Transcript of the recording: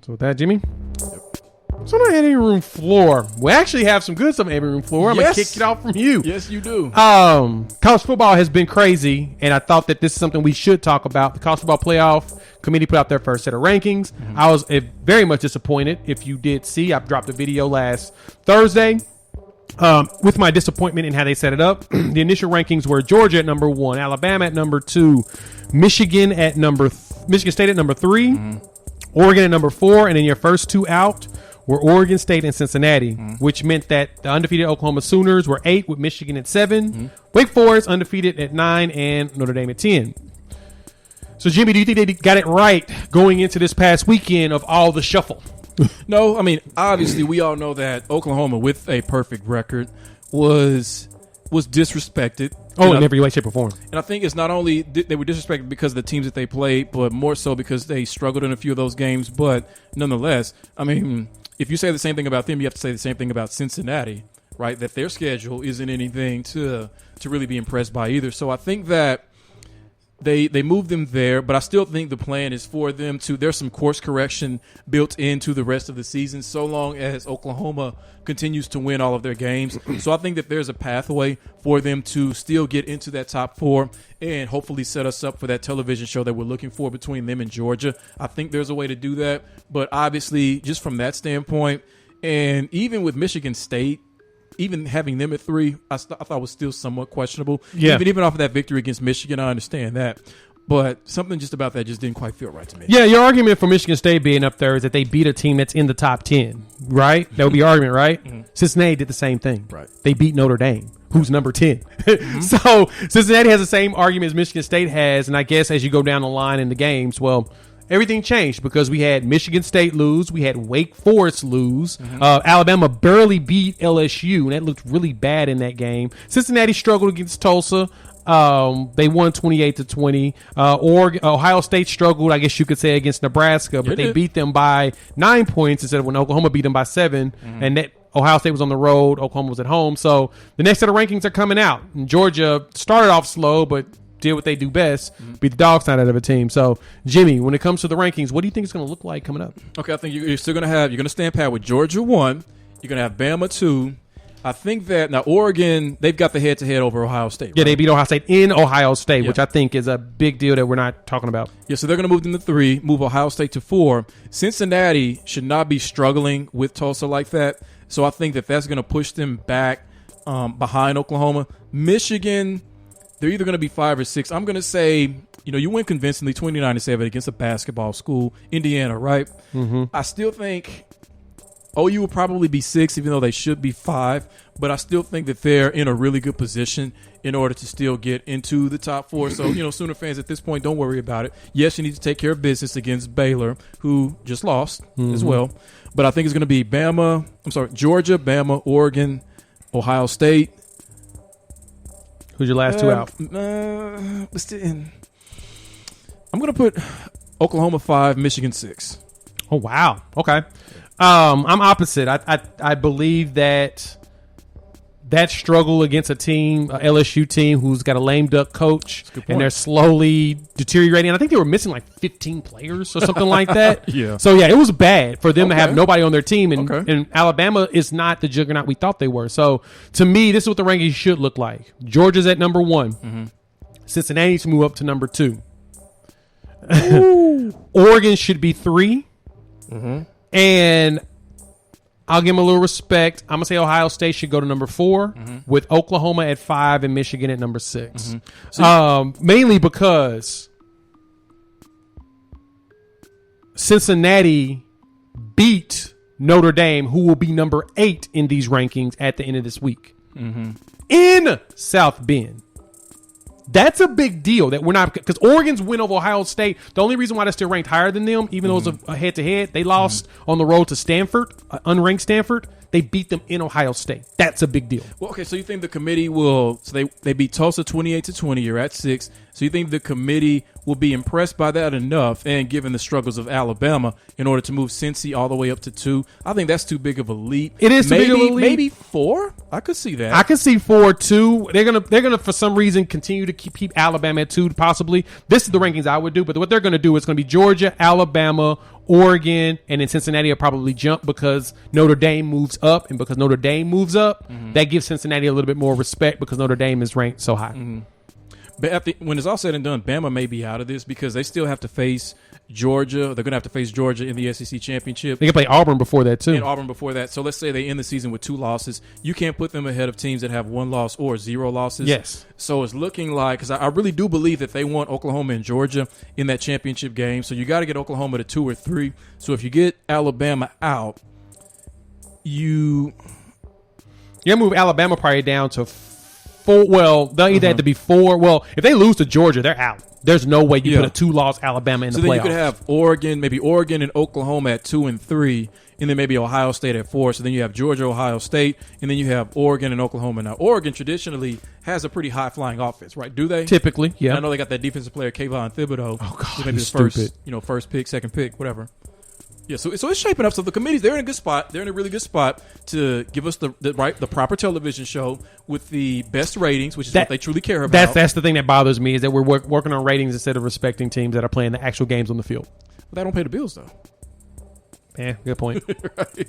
So with that, Jimmy. So on the editing room floor, we actually have some good stuff on the editing room floor. I'm going to kick it off from you. Yes, you do. College football has been crazy, and I thought that this is something we should talk about. The college football playoff committee put out their first set of rankings. Mm-hmm. I was very much disappointed. If you did see, I dropped a video last Thursday with my disappointment in how they set it up. The initial rankings were Georgia at number 1, Alabama at number 2, Michigan State at number 3, mm-hmm. Oregon at number 4, and then your first two out were Oregon State and Cincinnati, which meant that the undefeated Oklahoma Sooners were 8 with Michigan at 7, Wake Forest undefeated at 9, and Notre Dame at 10. So, Jimmy, do you think they got it right going into this past weekend of all the shuffle? No, I mean, obviously we all know that Oklahoma with a perfect record was disrespected. Oh, in every way, shape, or form. And I think it's not only they were disrespected because of the teams that they played, but more so because they struggled in a few of those games. But nonetheless, I mean, if you say the same thing about them, you have to say the same thing about Cincinnati, right? That their schedule isn't anything to really be impressed by either. So I think that they moved them there, but I still think the plan is for them to – there's some course correction built into the rest of the season so long as Oklahoma continues to win all of their games. So I think that there's a pathway for them to still get into that top 4 and hopefully set us up for that television show that we're looking for between them and Georgia. I think there's a way to do that, but obviously just from that standpoint, and even with Michigan State, even having them at 3, I thought was still somewhat questionable. Yeah. Even off of that victory against Michigan, I understand that. But something just about that just didn't quite feel right to me. Yeah, your argument for Michigan State being up there is that they beat a team that's in the top 10, right? That would be your argument, right? Mm-hmm. Cincinnati did the same thing. Right. They beat Notre Dame, who's number 10. Mm-hmm. So Cincinnati has the same argument as Michigan State has, and I guess as you go down the line in the games, well, everything changed because we had Michigan State lose. We had Wake Forest lose. Mm-hmm. Alabama barely beat LSU, and that looked really bad in that game. Cincinnati struggled against Tulsa. They won 28-20. Ohio State struggled, I guess you could say, against Nebraska, but they beat them by 9 points instead of when Oklahoma beat them by 7. Mm-hmm. And that Ohio State was on the road. Oklahoma was at home. So the next set of rankings are coming out. And Georgia started off slow, but did what they do best, beat the dog side out of a team. So, Jimmy, when it comes to the rankings, what do you think it's going to look like coming up? Okay, I think you're still going to stand pat with Georgia 1. You're going to have Bama 2. I think that now Oregon, they've got the head-to-head over Ohio State. Right? Yeah, they beat Ohio State in Ohio State, which I think is a big deal that we're not talking about. Yeah, so they're going to move them to 3, move Ohio State to 4. Cincinnati should not be struggling with Tulsa like that. So I think that that's going to push them back behind Oklahoma. Michigan, they're either going to be 5 or 6. I'm going to say, you win convincingly 29-7 against a basketball school, Indiana, right? Mm-hmm. I still think OU will probably be 6, even though they should be 5. But I still think that they're in a really good position in order to still get into the top 4. So, Sooner fans at this point, don't worry about it. Yes, you need to take care of business against Baylor, who just lost as well. But I think it's going to be Georgia, Bama, Oregon, Ohio State. Who's your last two out? I'm going to put Oklahoma 5, Michigan 6. Oh, wow. Okay. I'm opposite. I believe that struggle against a team, a LSU team who's got a lame duck coach, and they're slowly deteriorating. And I think they were missing like 15 players or something like that. Yeah. So, yeah, it was bad for them to have nobody on their team. And Alabama is not the juggernaut we thought they were. So, to me, this is what the rankings should look like. Georgia's at number 1. Mm-hmm. Cincinnati needs to move up to number 2. Oregon should be 3. Mm-hmm. And I'll give them a little respect. I'm going to say Ohio State should go to number 4 with Oklahoma at 5 and Michigan at number 6. Mm-hmm. So, mainly because Cincinnati beat Notre Dame, who will be number 8 in these rankings at the end of this week in South Bend. That's a big deal that we're not, because Oregon's win over Ohio State, the only reason why they're still ranked higher than them, even though it's a head-to-head, they lost on the road to Stanford, unranked Stanford. They beat them in Ohio State. That's a big deal. Well, okay, so you think the committee will, so they beat Tulsa 28-20, you're at 6. So you think the committee will be impressed by that enough, and given the struggles of Alabama, in order to move Cincy all the way up to 2? I think that's too big of a leap. It is too big of a leap. Maybe 4? I could see that. I could see 4 too. They're gonna for some reason continue to keep Alabama at 2 possibly. This is the rankings I would do, but what they're gonna do is gonna be Georgia, Alabama, Oregon, and then Cincinnati will probably jump because Notre Dame moves up, and because Notre Dame moves up, that gives Cincinnati a little bit more respect because Notre Dame is ranked so high. But when it's all said and done, Bama may be out of this because they still have to face Georgia. They're going to have to face Georgia in the SEC championship. They can play Auburn before that too. And Auburn before that. So let's say they end the season with 2 losses. You can't put them ahead of teams that have 1 loss or 0 losses. Yes. So it's looking like, because I really do believe that they want Oklahoma and Georgia in that championship game. So you got to get Oklahoma to 2 or 3. So if you get Alabama out, you move Alabama probably down to 4. Well, they'll either have to be 4. Well, if they lose to Georgia, they're out. There's no way you put a 2-loss Alabama in the playoffs. So then you could have Oregon, maybe Oregon and Oklahoma at 2 and 3, and then maybe Ohio State at 4. So then you have Georgia, Ohio State, and then you have Oregon and Oklahoma. Now, Oregon traditionally has a pretty high-flying offense, right? Do they? Typically, yeah. And I know they got that defensive player, Kayvon Thibodeau. Oh, God, maybe he's the stupid. first pick, second pick, whatever. Yeah, so it's shaping up. So the committees, they're in a good spot. They're in a really good spot to give us the proper television show with the best ratings, which is what they truly care about. That's the thing that bothers me is that we're working on ratings instead of respecting teams that are playing the actual games on the field. But they don't pay the bills, though. Yeah, good point. Right.